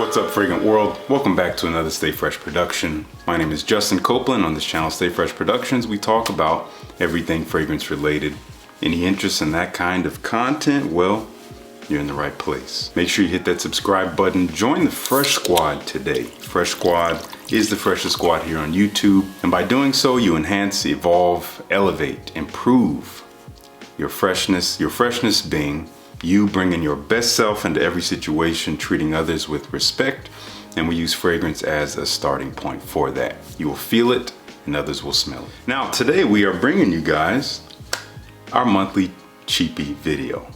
What's up, Fragrant World? Welcome back to another Stay Fresh production. My name is Justin Copeland. On this channel, Stay Fresh Productions, we talk about everything fragrance related. Any interest in that kind of content? Well, you're in the right place. Make sure you hit that subscribe button. Join the Fresh Squad today. Fresh Squad is the freshest squad here on YouTube. And by doing so, you enhance, evolve, elevate, improve your freshness. Your freshness being you bringing your best self into every situation, treating others with respect, and we use fragrance as a starting point for that. You will feel it and others will smell it. Now, today we are bringing you guys our monthly cheapie video.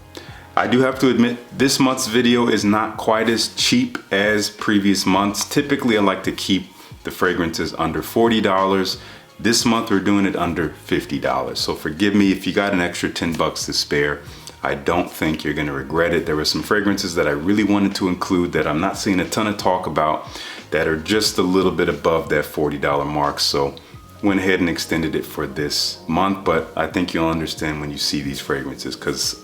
I do have to admit, this month's video is not quite as cheap as previous months. Typically, I like to keep the fragrances under $40. This month, we're doing it under $50. So forgive me if you got an extra 10 bucks to spare. I don't think you're gonna regret it. There were some fragrances that I really wanted to include that I'm not seeing a ton of talk about that are just a little bit above that $40 mark. So went ahead and extended it for this month, but I think you'll understand when you see these fragrances because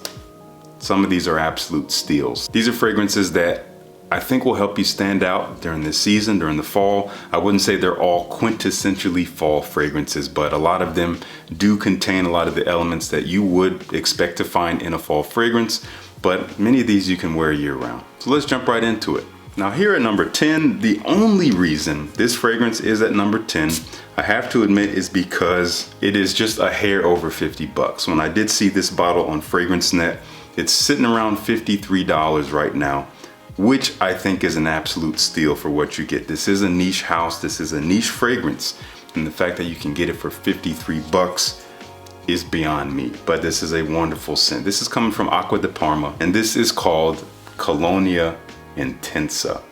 some of these are absolute steals. These are fragrances that I think will help you stand out during this season, during the fall. I wouldn't say they're all quintessentially fall fragrances, but a lot of them do contain a lot of the elements that you would expect to find in a fall fragrance, but many of these you can wear year round. So let's jump right into it. Now here at number 10, the only reason this fragrance is at number 10, I have to admit, is because it is just a hair over 50 bucks. When I did see this bottle on FragranceNet, it's sitting around $53 right now, which I think is an absolute steal for what you get. This is a niche house, this is a niche fragrance, and the fact that you can get it for 53 bucks is beyond me. But this is a wonderful scent. This is coming from Acqua de Parma, and this is called Colonia Intensa.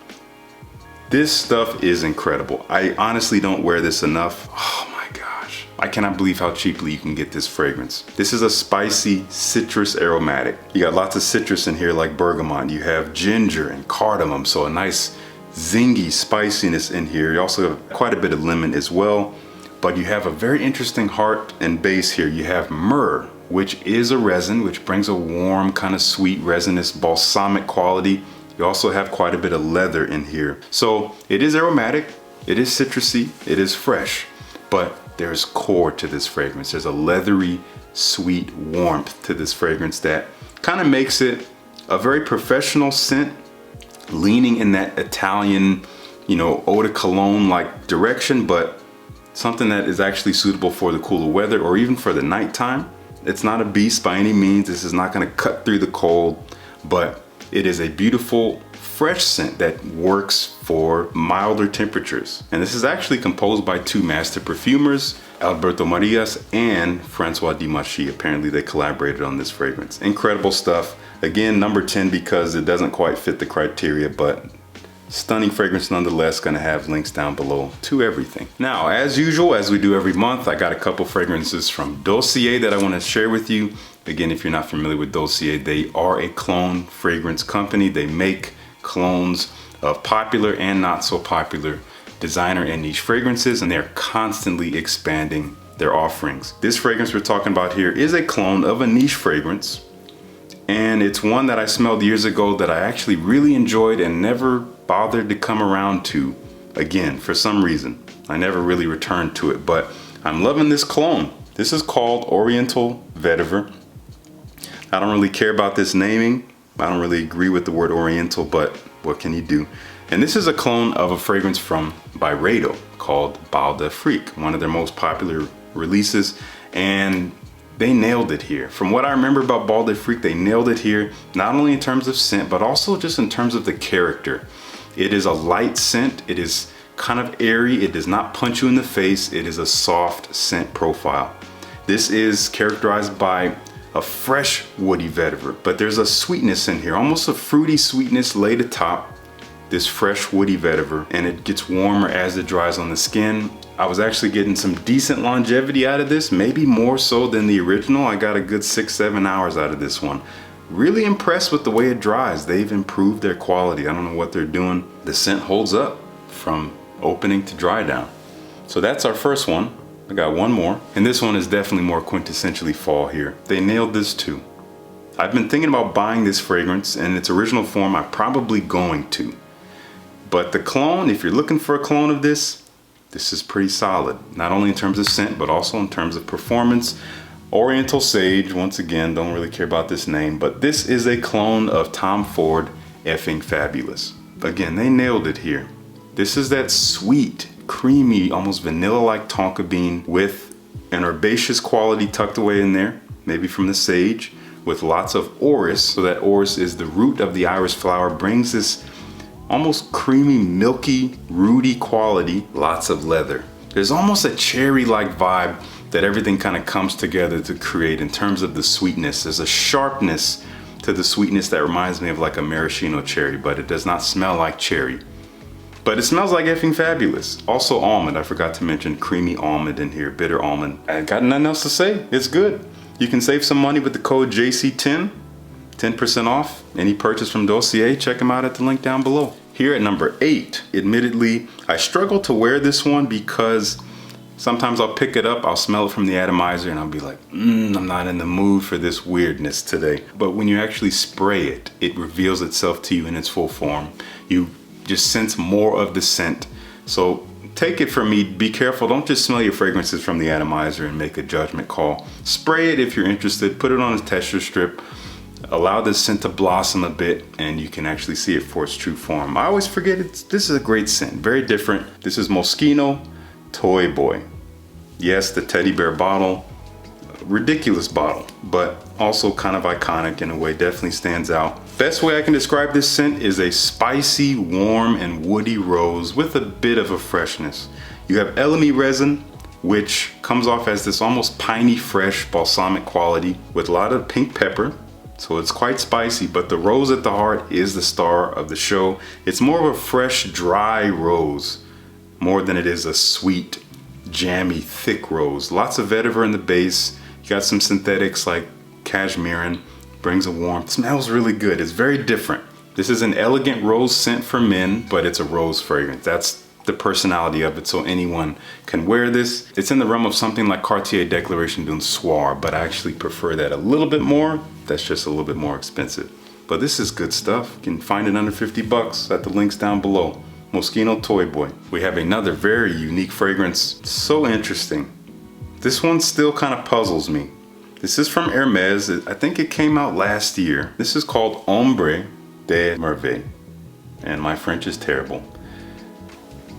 This stuff is incredible. I honestly don't wear this enough. Oh my gosh. I cannot believe how cheaply you can get this fragrance. This is a spicy citrus aromatic. You got lots of citrus in here like bergamot. You have ginger and cardamom, so a nice zingy spiciness in here. You also have quite a bit of lemon as well, but you have a very interesting heart and base here. You have myrrh, which is a resin, which brings a warm, kind of sweet, resinous, balsamic quality. You also have quite a bit of leather in here. So it is aromatic, it is citrusy, it is fresh, but there's core to this fragrance. There's a leathery, sweet warmth to this fragrance that kind of makes it a very professional scent, leaning in that Italian, eau de cologne like direction, but something that is actually suitable for the cooler weather or even for the nighttime. It's not a beast by any means. This is not gonna cut through the cold, but it is a beautiful, fresh scent that works for milder temperatures. And this is actually composed by two master perfumers, Alberto Morillas and Francois Demachy. Apparently they collaborated on this fragrance. Incredible stuff. Again, number 10 because it doesn't quite fit the criteria, but stunning fragrance nonetheless. Gonna have links down below to everything. Now, as usual, as we do every month, I got a couple fragrances from Dossier that I wanna share with you. Again, if you're not familiar with Dossier, they are a cologne fragrance company. They make clones of popular and not so popular designer and niche fragrances, and they're constantly expanding their offerings. This fragrance we're talking about here is a clone of a niche fragrance, and it's one that I smelled years ago that I actually really enjoyed and never bothered to come around to again for some reason. I never really returned to it, but I'm loving this cologne. This is called Oriental Vetiver. I don't really care about this naming. I don't really agree with the word Oriental, but what can you do? And this is a clone of a fragrance from Byredo called Bal d'Afrique, one of their most popular releases, and they nailed it here. From what I remember about Bal d'Afrique, they nailed it here, not only in terms of scent, but also just in terms of the character. It is a light scent. It is kind of airy. It does not punch you in the face. It is a soft scent profile. This is characterized by a fresh woody vetiver, but there's a sweetness in here, almost a fruity sweetness laid atop this fresh woody vetiver, and it gets warmer as it dries on the skin. I was actually getting some decent longevity out of this, maybe more so than the original. I got a good 6-7 hours out of this one. Really impressed with the way it dries. They've improved their quality. I don't know what they're doing. The scent holds up from opening to dry down. So that's our first one. I got one more, and this one is definitely more quintessentially fall here. They nailed this too. I've been thinking about buying this fragrance in its original form. I'm probably going to. But the clone, if you're looking for a clone of this is pretty solid. Not only in terms of scent, but also in terms of performance. Oriental Sage, once again, don't really care about this name, but this is a clone of Tom Ford Effing Fabulous. Again, they nailed it here. This is that sweet, creamy, almost vanilla-like tonka bean with an herbaceous quality tucked away in there, maybe from the sage, with lots of orris. So that orris is the root of the iris flower, brings this almost creamy, milky, rooty quality, lots of leather. There's almost a cherry-like vibe that everything kind of comes together to create in terms of the sweetness. There's a sharpness to the sweetness that reminds me of like a maraschino cherry, but it does not smell like cherry. But it smells like effing fabulous. Also almond, I forgot to mention creamy almond in here, bitter almond. I got nothing else to say, it's good. You can save some money with the code JC10, 10% off any purchase from Dossier. Check them out at the link down below. Here at number 8, admittedly, I struggle to wear this one because sometimes I'll pick it up, I'll smell it from the atomizer and I'll be like, I'm not in the mood for this weirdness today. But when you actually spray it, it reveals itself to you in its full form. You just sense more of the scent. So take it from me, be careful. Don't just smell your fragrances from the atomizer and make a judgment call. Spray it if you're interested, put it on a texture strip, allow the scent to blossom a bit, and you can actually see it for its true form. I always forget this is a great scent, very different. This is Moschino Toy Boy. Yes, the teddy bear bottle, ridiculous bottle, but also kind of iconic in a way, definitely stands out. Best way I can describe this scent is a spicy, warm, and woody rose with a bit of a freshness. You have elemi resin, which comes off as this almost piney, fresh, balsamic quality with a lot of pink pepper. So it's quite spicy, but the rose at the heart is the star of the show. It's more of a fresh, dry rose, more than it is a sweet, jammy, thick rose. Lots of vetiver in the base. You got some synthetics like cashmere, brings a warmth. Smells really good. It's very different. This is an elegant rose scent for men, but it's a rose fragrance. That's the personality of it, so anyone can wear this. It's in the realm of something like Cartier Declaration d'un Soir, but I actually prefer that a little bit more. That's just a little bit more expensive. But this is good stuff. You can find it under 50 bucks at the links down below. Moschino Toy Boy. We have another very unique fragrance. So interesting. This one still kind of puzzles me. This is from Hermes. I think it came out last year. This is called Ombre de Merveilles. And my French is terrible.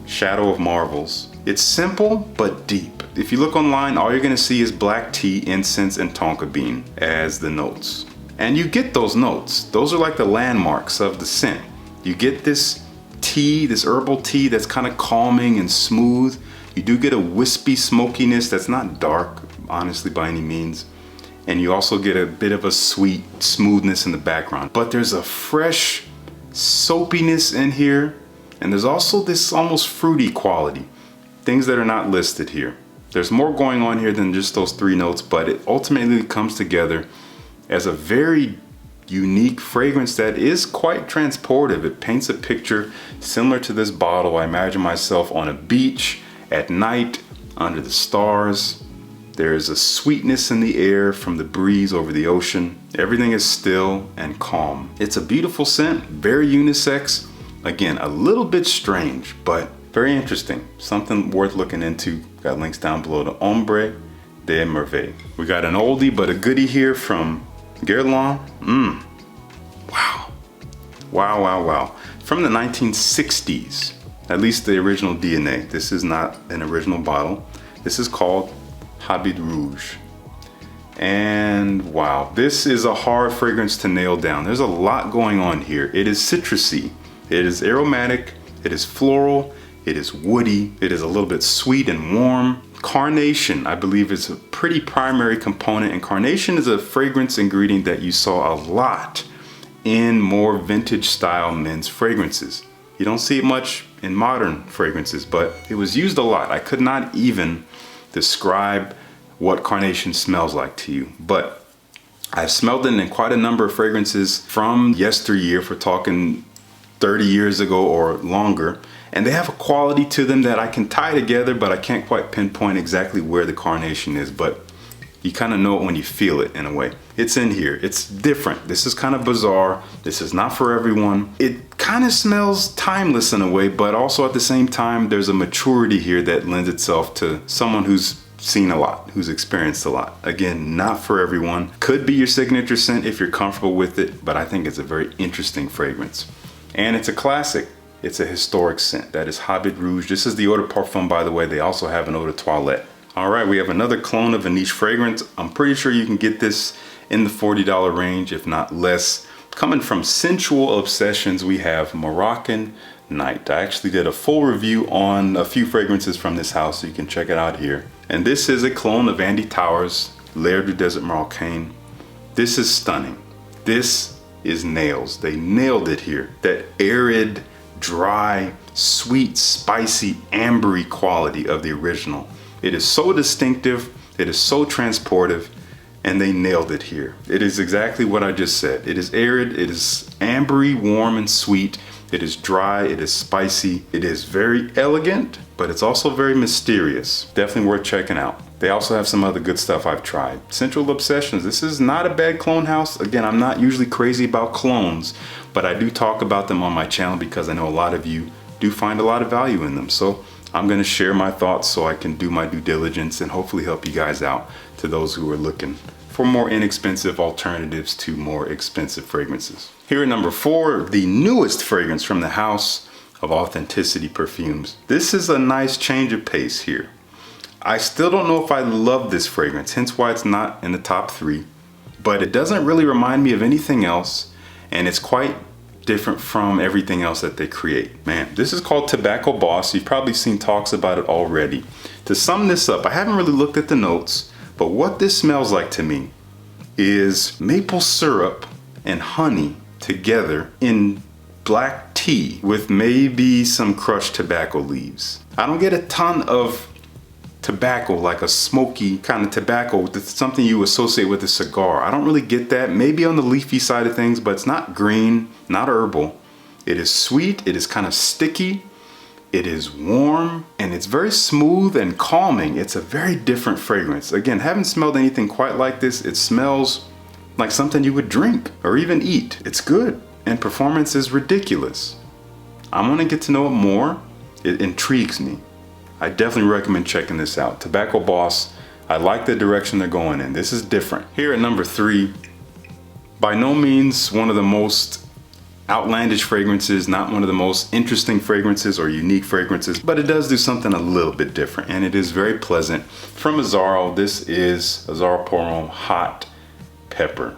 Shadow of Marvels. It's simple but deep. If you look online, all you're gonna see is black tea, incense, and tonka bean as the notes. And you get those notes. Those are like the landmarks of the scent. You get this tea, this herbal tea that's kind of calming and smooth. You do get a wispy smokiness that's not dark, honestly, by any means. And you also get a bit of a sweet smoothness in the background. But there's a fresh soapiness in here. And there's also this almost fruity quality. Things that are not listed here. There's more going on here than just those 3 notes, but it ultimately comes together as a very unique fragrance that is quite transportive. It paints a picture similar to this bottle. I imagine myself on a beach at night under the stars. There's a sweetness in the air from the breeze over the ocean. Everything is still and calm. It's a beautiful scent, very unisex. Again, a little bit strange, but very interesting. Something worth looking into. Got links down below to Ombre de Merveilles. We got an oldie but a goodie here from Guerlain. Wow. Wow, wow, wow. From the 1960s, at least the original DNA. This is not an original bottle. This is called Habit Rouge. And wow, this is a hard fragrance to nail down. There's a lot going on here. It is citrusy. It is aromatic, it is floral, it is woody, it is a little bit sweet and warm. Carnation, I believe, is a pretty primary component, and carnation is a fragrance ingredient that you saw a lot in more vintage style men's fragrances. You don't see it much in modern fragrances, but it was used a lot. I could not even describe what carnation smells like to you, but I've smelled it in quite a number of fragrances from yesteryear, if we're talking 30 years ago or longer, and they have a quality to them that I can tie together, but I can't quite pinpoint exactly where the carnation is. But You kind of know it when you feel it in a way. It's in here. It's different. This is kind of bizarre. This is not for everyone. It kind of smells timeless in a way, but also at the same time, there's a maturity here that lends itself to someone who's seen a lot, who's experienced a lot. Again, not for everyone. Could be your signature scent if you're comfortable with it, but I think it's a very interesting fragrance. And it's a classic. It's a historic scent. That is Habit Rouge. This is the Eau de Parfum, by the way. They also have an Eau de Toilette. All right, we have another clone of a niche fragrance. I'm pretty sure you can get this in the $40 range, if not less. Coming from Sensual Obsessions, we have Moroccan Night. I actually did a full review on a few fragrances from this house, so you can check it out here. And this is a clone of Andy Towers, L'air du Desert Marocain. This is stunning. This is nails. They nailed it here. That arid, dry, sweet, spicy, ambery quality of the original. It is so distinctive, it is so transportive, and they nailed it here. It is exactly what I just said. It is arid, it is ambery, warm, and sweet. It is dry, it is spicy, it is very elegant, but it's also very mysterious. Definitely worth checking out. They also have some other good stuff I've tried. Sensual Obsessions, this is not a bad clone house. Again, I'm not usually crazy about clones, but I do talk about them on my channel because I know a lot of you do find a lot of value in them. So I'm gonna share my thoughts so I can do my due diligence and hopefully help you guys out, to those who are looking for more inexpensive alternatives to more expensive fragrances. Here at number 4, the newest fragrance from the house of Authenticity Perfumes. This is a nice change of pace here. I still don't know if I love this fragrance, hence why it's not in the top 3, but it doesn't really remind me of anything else, and it's quite different from everything else that they create. Man, this is called Tobacco Boss. You've probably seen talks about it already. To sum this up, I haven't really looked at the notes, but what this smells like to me is maple syrup and honey together in black tea with maybe some crushed tobacco leaves. I don't get a ton of tobacco, like a smoky kind of tobacco, that's something you associate with a cigar. I don't really get that. Maybe on the leafy side of things, but it's not green, not herbal. It is sweet, it is kind of sticky, it is warm, and it's very smooth and calming. It's a very different fragrance. Again, haven't smelled anything quite like this. It smells like something you would drink or even eat. It's good, and performance is ridiculous. I want to get to know it more. It intrigues me. I definitely recommend checking this out. Tobacco Boss, I like the direction they're going in. This is different. Here at number 3, by no means one of the most outlandish fragrances, not one of the most interesting fragrances or unique fragrances, but it does do something a little bit different, and it is very pleasant. From Zaharoff, this is Zaharoff Hot Pepper.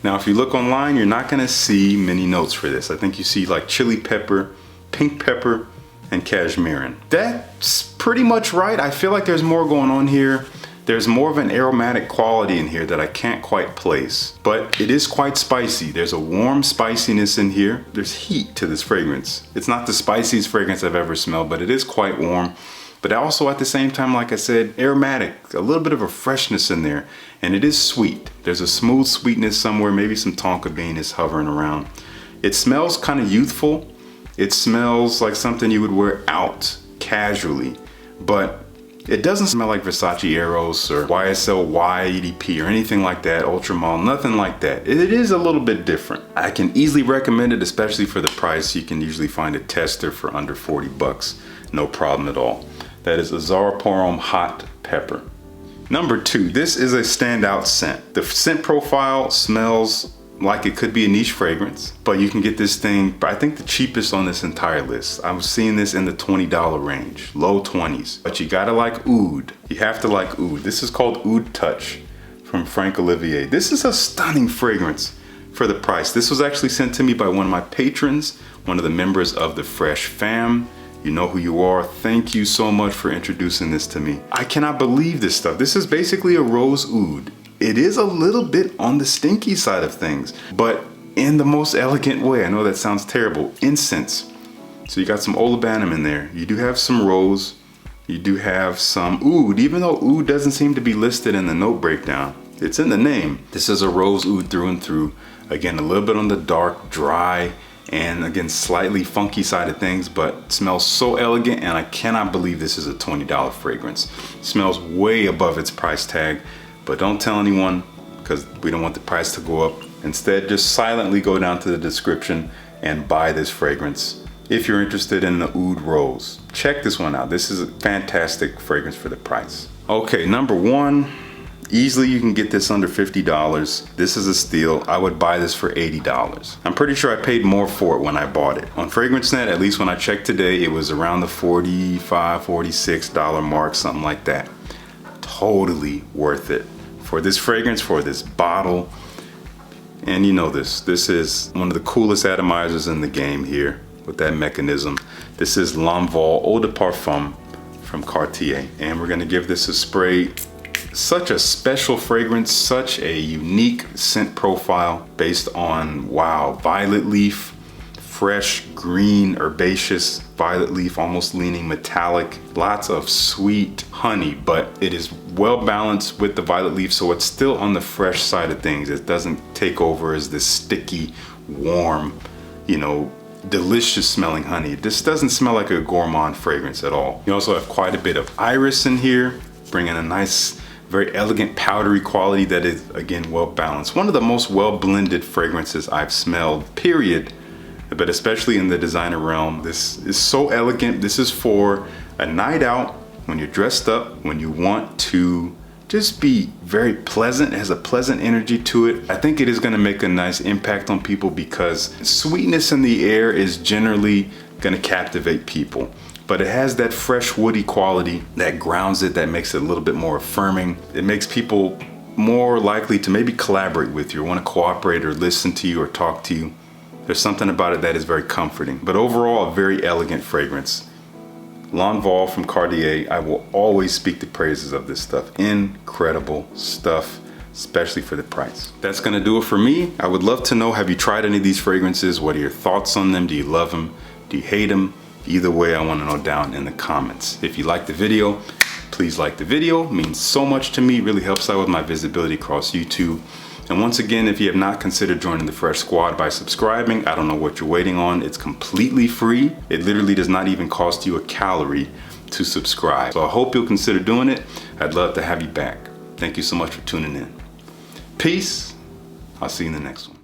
Now, if you look online, you're not gonna see many notes for this. I think you see like chili pepper, pink pepper, and cashmerean. That's pretty much right. I feel like there's more going on here. There's more of an aromatic quality in here that I can't quite place, but it is quite spicy. There's a warm spiciness in here. There's heat to this fragrance. It's not the spiciest fragrance I've ever smelled, but it is quite warm. But also at the same time, like I said, aromatic, a little bit of a freshness in there, and it is sweet. There's a smooth sweetness somewhere, maybe some tonka bean is hovering around. It smells kind of youthful. It smells like something you would wear out casually, but it doesn't smell like Versace Eros or YSL Y EDP or anything like that, Ultramall, nothing like that. It is a little bit different. I can easily recommend it, especially for the price. You can usually find a tester for under 40 bucks, no problem at all. That is a Zaharoff Hot Pepper. Number 2, this is a standout scent. The scent profile smells like it could be a niche fragrance, but you can get this thing, I think the cheapest on this entire list. I was seeing this in the $20 range, low 20s. But you gotta like oud. You have to like oud. This is called OudTouch from Franck Olivier. This is a stunning fragrance for the price. This was actually sent to me by one of my patrons, one of the members of the Fresh Fam. You know who you are. Thank you so much for introducing this to me. I cannot believe this stuff. This is basically a rose oud. It is a little bit on the stinky side of things, but in the most elegant way. I know that sounds terrible. Incense. So you got some olibanum in there. You do have some rose. You do have some oud, even though oud doesn't seem to be listed in the note breakdown. It's in the name. This is a rose oud through and through. Again, a little bit on the dark, dry, and again, slightly funky side of things, but smells so elegant, and I cannot believe this is a $20 fragrance. Smells way above its price tag. But don't tell anyone because we don't want the price to go up. Instead, just silently go down to the description and buy this fragrance. If you're interested in the Oud Rose, check this one out. This is a fantastic fragrance for the price. Okay, number one, easily you can get this under $50. This is a steal. I would buy this for $80. I'm pretty sure I paid more for it when I bought it. On FragranceNet, at least when I checked today, it was around the $45, $46 mark, something like that. Totally worth it for this fragrance, for this bottle. And you know this is one of the coolest atomizers in the game here with that mechanism. This is L'Envol Eau de Parfum from Cartier. And we're gonna give this a spray. Such a special fragrance, such a unique scent profile based on, wow, violet leaf, fresh, green, herbaceous violet leaf, almost leaning metallic. Lots of sweet honey, but it is well balanced with the violet leaf, so it's still on the fresh side of things. It doesn't take over as this sticky, warm, you know, delicious smelling honey. This doesn't smell like a gourmand fragrance at all. You also have quite a bit of iris in here, bringing a nice, very elegant powdery quality that is, again, well balanced. One of the most well blended fragrances I've smelled, period. But especially in the designer realm, this is so elegant. This is for a night out, when you're dressed up, when you want to just be very pleasant. It has a pleasant energy to it. I think it is gonna make a nice impact on people because sweetness in the air is generally gonna captivate people. But it has that fresh woody quality that grounds it, that makes it a little bit more affirming. It makes people more likely to maybe collaborate with you or wanna cooperate or listen to you or talk to you. There's something about it that is very comforting. But overall, a very elegant fragrance. L'Envol from Cartier, I will always speak the praises of this stuff. Incredible stuff, especially for the price. That's gonna do it for me. I would love to know, have you tried any of these fragrances? What are your thoughts on them? Do you love them? Do you hate them? Either way, I wanna know down in the comments. If you like the video, please like the video. It means so much to me, really helps out with my visibility across YouTube. And once again, if you have not considered joining the Fresh Squad by subscribing, I don't know what you're waiting on. It's completely free. It literally does not even cost you a calorie to subscribe. So I hope you'll consider doing it. I'd love to have you back. Thank you so much for tuning in. Peace. I'll see you in the next one.